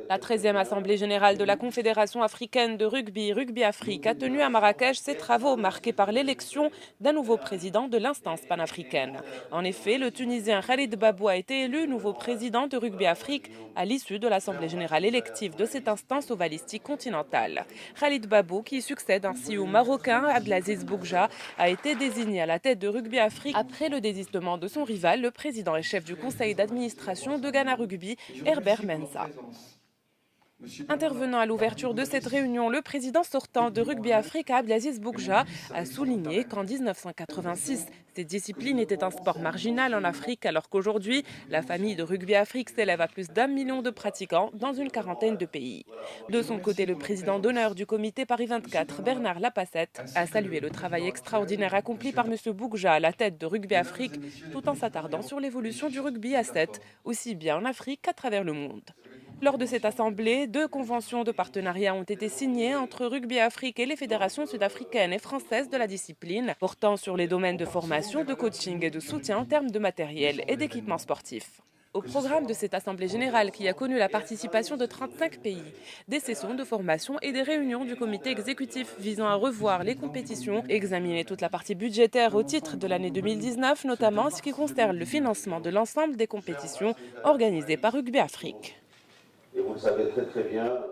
La 13e Assemblée générale de la Confédération africaine de rugby, Rugby Afrique, a tenu à Marrakech ses travaux marqués par l'élection d'un nouveau président de l'instance panafricaine. En effet, le Tunisien Khalid Babou a été élu nouveau président de Rugby Afrique à l'issue de l'Assemblée générale élective de cette instance ovalistique continentale. Khalid Babou, qui succède ainsi au Marocain Abdelaziz Boukja, a été désigné à la tête de Rugby Afrique après le désistement de son rival, le président et chef du conseil d'administration de Ghana Rugby, Herbert Mensah. Intervenant à l'ouverture de cette réunion, le président sortant de Rugby Afrique, Abdelaziz Boukja, a souligné qu'en 1986, cette discipline était un sport marginal en Afrique, alors qu'aujourd'hui, la famille de Rugby Afrique s'élève à plus d'1 million de pratiquants dans une quarantaine de pays. De son côté, le président d'honneur du comité Paris 24, Bernard Lapassette, a salué le travail extraordinaire accompli par M. Boukja à la tête de Rugby Afrique, tout en s'attardant sur l'évolution du rugby à 7, aussi bien en Afrique qu'à travers le monde. Lors de cette assemblée, 2 conventions de partenariat ont été signées entre Rugby Afrique et les fédérations sud-africaines et françaises de la discipline, portant sur les domaines de formation, de coaching et de soutien en termes de matériel et d'équipements sportifs. Au programme de cette Assemblée générale, qui a connu la participation de 35 pays, des sessions de formation et des réunions du comité exécutif visant à revoir les compétitions, examiner toute la partie budgétaire au titre de l'année 2019, notamment ce qui concerne le financement de l'ensemble des compétitions organisées par Rugby Afrique. Et vous le savez très bien,